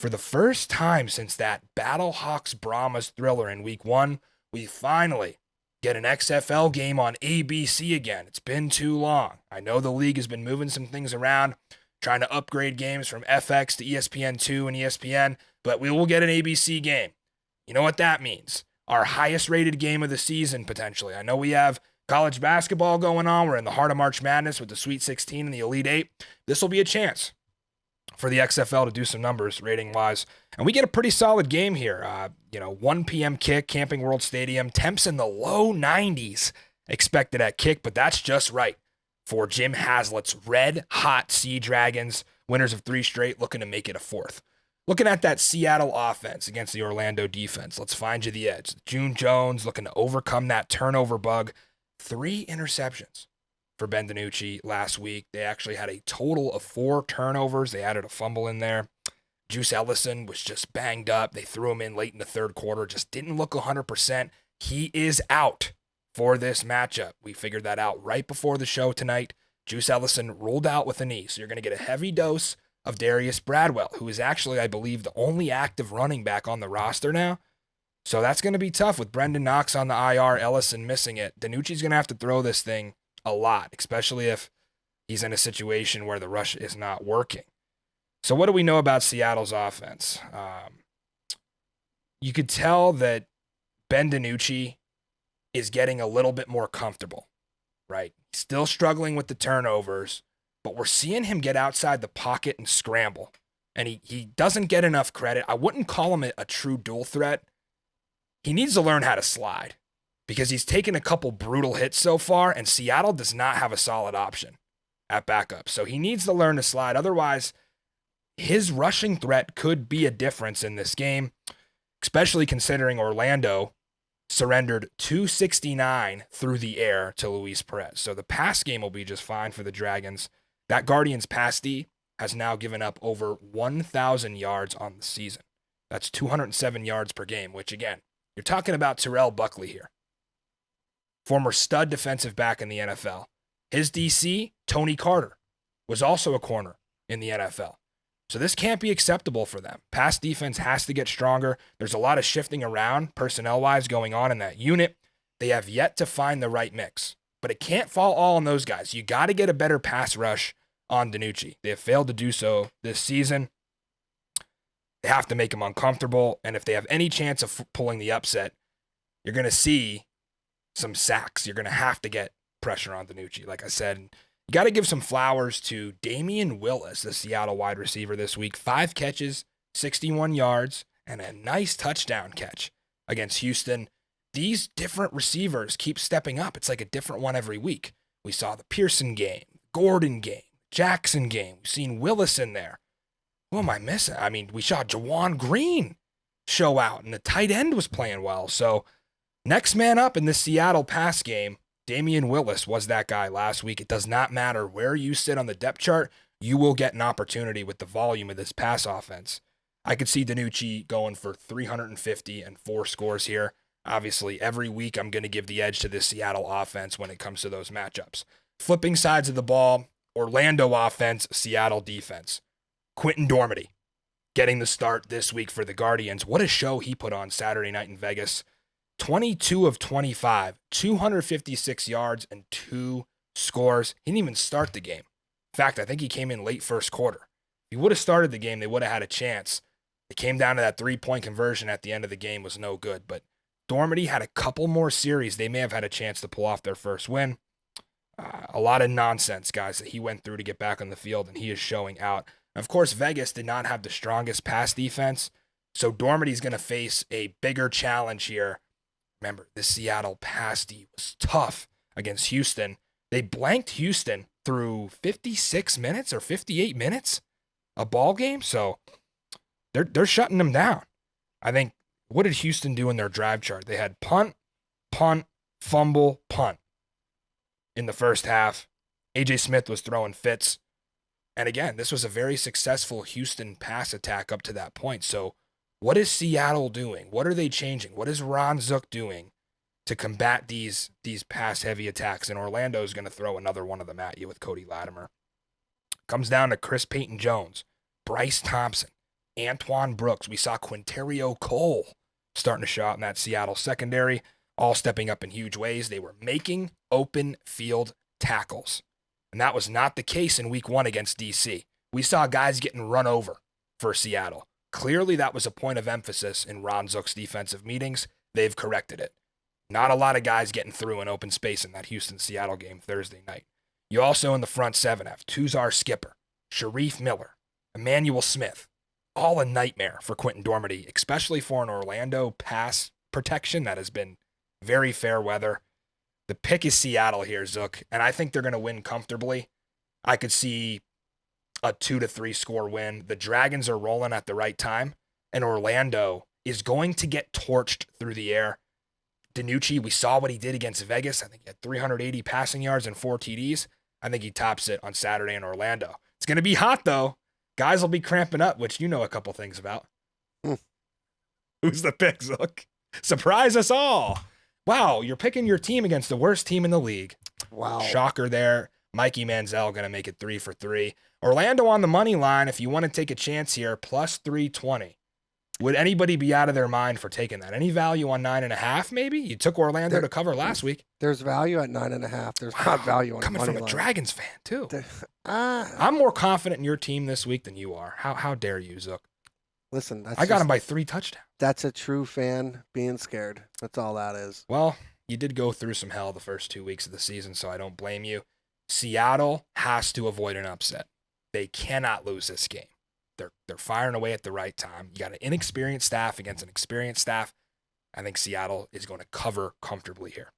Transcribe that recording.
For the first time since that Battlehawks Brahmas thriller in week 1, we finally get an XFL game on ABC again. It's been too long. I know the league has been moving some things around, trying to upgrade games from FX to ESPN2 and ESPN, but we will get an ABC game. You know what that means? Our highest rated game of the season, potentially. I know we have college basketball going on. We're in the heart of March Madness with the Sweet 16 and the Elite Eight. This will be a chance for the XFL to do some numbers rating-wise. And we get a pretty solid game here. 1 p.m. kick, Camping World Stadium. Temps in the low 90s expected at kick, but that's just right for Jim Haslett's red-hot Sea Dragons, winners of 3 straight, looking to make it a 4th. Looking at that Seattle offense against the Orlando defense, let's find you the edge. June Jones looking to overcome that turnover bug. 3 interceptions for Ben DiNucci last week. They actually had a total of 4 turnovers. They added a fumble in there. Juice Ellison was just banged up. They threw him in late in the third quarter. Just didn't look 100%. He is out for this matchup. We figured that out right before the show tonight. Juice Ellison ruled out with a knee. So you're going to get a heavy dose of Darius Bradwell, who is actually, I believe, the only active running back on the roster now. So that's going to be tough with Brendan Knox on the IR, Ellison missing it. DiNucci's going to have to throw this thing a lot, especially if he's in a situation where the rush is not working. So what do we know about Seattle's offense? You could tell that Ben DiNucci is getting a little bit more comfortable, right? He's still struggling with the turnovers, but we're seeing him get outside the pocket and scramble. And he doesn't get enough credit. I wouldn't call him a true dual threat. He needs to learn how to slide because he's taken a couple brutal hits so far, and Seattle does not have a solid option at backup. So he needs to learn to slide. Otherwise, his rushing threat could be a difference in this game, especially considering Orlando surrendered 269 through the air to Luis Perez. So the pass game will be just fine for the Dragons. That Guardians pass D has now given up over 1,000 yards on the season. That's 207 yards per game, which again, you're talking about Terrell Buckley here. Former stud defensive back in the NFL. His DC, Tony Carter, was also a corner in the NFL. So this can't be acceptable for them. Pass defense has to get stronger. There's a lot of shifting around personnel-wise going on in that unit. They have yet to find the right mix. But it can't fall all on those guys. You got to get a better pass rush on DiNucci. They have failed to do so this season. They have to make him uncomfortable. And if they have any chance of pulling the upset, you're going to see some sacks. You're going to have to get pressure on DiNucci. Like I said, you got to give some flowers to Damian Willis, the Seattle wide receiver this week. 5 catches, 61 yards, and a nice touchdown catch against Houston. These different receivers keep stepping up. It's like a different one every week. We saw the Pearson game, Gordon game, Jackson game. We've seen Willis in there. Who am I missing? I mean, we saw Jawan Green show out, and the tight end was playing well. So next man up in this Seattle pass game, Damian Willis was that guy last week. It does not matter where you sit on the depth chart. You will get an opportunity with the volume of this pass offense. I could see DiNucci going for 350 and 4 scores here. Obviously, every week I'm going to give the edge to this Seattle offense when it comes to those matchups. Flipping sides of the ball, Orlando offense, Seattle defense. Quentin Dormady getting the start this week for the Guardians. What a show he put on Saturday night in Vegas. 22 of 25, 256 yards and 2 scores. He didn't even start the game. In fact, I think he came in late first quarter. If he would have started the game, they would have had a chance. It came down to that 3-point conversion at the end of the game was no good, but Dormady had a couple more series. They may have had a chance to pull off their first win. A lot of nonsense, guys, that he went through to get back on the field, and he is showing out. Of course, Vegas did not have the strongest pass defense, so Dormady's going to face a bigger challenge here. Remember, the Seattle pass D was tough against Houston. They blanked Houston through 56 minutes or 58 minutes a ball game, so they're shutting them down. I think, what did Houston do in their drive chart? They had punt, fumble, punt in the first half. A.J. Smith was throwing fits. And again, this was a very successful Houston pass attack up to that point. So what is Seattle doing? What are they changing? What is Ron Zook doing to combat these pass-heavy attacks? And Orlando is going to throw another one of them at you with Cody Latimer. Comes down to Chris Payton-Jones, Bryce Thompson, Antoine Brooks. We saw Quinterio Cole starting to show out in that Seattle secondary, all stepping up in huge ways. They were making open field tackles. And that was not the case in week 1 against DC. We saw guys getting run over for Seattle. Clearly, that was a point of emphasis in Ron Zook's defensive meetings. They've corrected it. Not a lot of guys getting through in open space in that Houston-Seattle game Thursday night. You also in the front 7 have Tuzar Skipper, Sharif Miller, Emmanuel Smith. All a nightmare for Quentin Dormady, especially for an Orlando pass protection that has been very fair weather. The pick is Seattle here, Zook, and I think they're going to win comfortably. I could see a 2-3 score win. The Dragons are rolling at the right time, and Orlando is going to get torched through the air. DiNucci, we saw what he did against Vegas. I think he had 380 passing yards and 4 TDs. I think he tops it on Saturday in Orlando. It's going to be hot, though. Guys will be cramping up, which you know a couple things about. Who's the pick, Zook? Surprise us all. Wow, you're picking your team against the worst team in the league. Wow. Shocker there. Mikey Manziel going to make it 3 for 3. Orlando on the money line, if you want to take a chance here, plus 320. Would anybody be out of their mind for taking that? Any value on 9.5, maybe? You took Orlando to cover last week. There's value at 9.5. There's not value on coming money from a line. Dragons fan, too. I'm more confident in your team this week than you are. How dare you, Zook? Listen, I got him by 3 touchdowns. That's a true fan being scared. That's all that is. Well, you did go through some hell the first 2 weeks of the season, so I don't blame you. Seattle has to avoid an upset. They cannot lose this game. They're firing away at the right time. You got an inexperienced staff against an experienced staff. I think Seattle is going to cover comfortably here.